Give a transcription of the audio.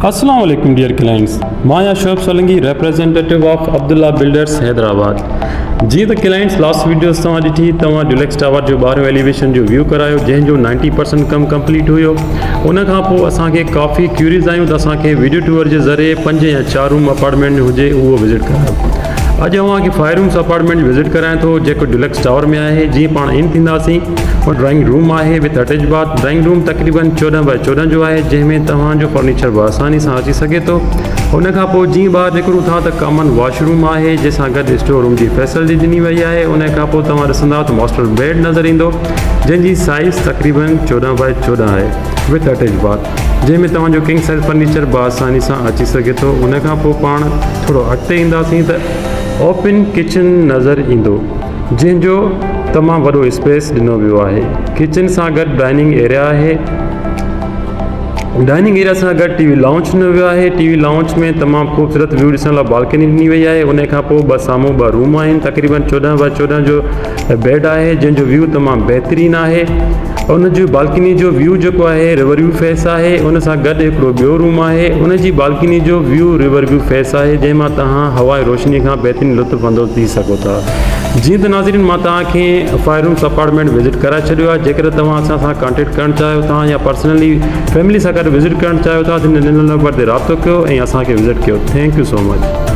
अस्सलाम वालेकुम dear clients, मां Shoaib Solanki representative of Abdullah builders Hyderabad. जी तो क्लाइंट्स लास्ट वीडियोस तव्हां ॾिठी तव्हां डुलेक्स टावर जो 12 एलिवेशन जो व्यू करायो जंहिंजो 90% कम कंप्लीट हुयो। उन खां पोइ असांखे काफ़ी क्यूरीज़ आयूं त असांखे वीडियो टूर जे ज़रिए 5 या 4 रूम अपार्टमेंट हुजे उहो विज़िट करायो। अॼु अव्हांखे 5 रूम्स अपार्टमेंट विज़िट करायां थो जेको डुलेक्स टावर में आहे। जीअं पाण इन थींदासीं और ड्राइंग रूम आहे with attach bath. Drawing room तक़रीबन 14 बाय 14 जो आहे जंहिंमें तव्हांजो फर्नीचर बआसानी सां अची सघे थो। उन खां पोइ जीअं ॿाहिरि निकिरूं था त कॉमन वॉशरूम आहे जंहिंसां गॾु स्टोर रूम जी फैसिलिटी ॾिनी वई आहे। उन खां पोइ तव्हां ॾिसंदा त मास्टर बेड नज़र ईंदो जंहिंजी साइज़ तक़रीबन 14 बाय 14 आहे विथ अटैच बाथ, जंहिंमें तव्हांजो किंग साइज़ फर्नीचर बआसानी सां अची सघे थो। उन खां पोइ पाण थोरो अॻिते ईंदासीं त ओपन किचन नज़र ईंदो जंहिंजो तमामु वॾो स्पेस ॾिनो वियो आहे। किचन सां गॾु डाइनिंग एरिया आहे। डाइनिंग एरिया सां गॾु टीवी लाउंज ॾिनो वियो आहे। टीवी लाउंज में तमामु ख़ूबसूरत व्यू ॾिसण लाइ बालकनी ॾिनी वई आहे। उन खां पोइ साम्हूं 2 रूम आहिनि। तक़रीबन 14 बाय 14 जो बेड आहे जंहिंजो व्यू तमामु बहितरीनु आहे। उन जी बालकनी जो व्यू जेको आहे रिवर व्यू फेस आहे। उन सां गॾु हिकिड़ो ॿियो रूम आहे। उन जी बालकनी जो व्यू रिवर व्यू फेस आहे जंहिंमां तव्हां हवा रोशनी खां बहितरीनु लुत्फ़ अंदोज़ थी सघो था। जीअं त नाज़रीन मां तव्हांखे 5 रूम्स अपार्टमेंट विज़िट कराए छॾियो आहे। जेकर तव्हां असां सां कॉन्टेक्ट करणु चाहियो था या पर्सनली फैमिली सां गॾु विज़िट करणु चाहियो था त हिन नंबर ते राब्तो कयो ऐं असांखे विज़िट कयो। Thank you so much.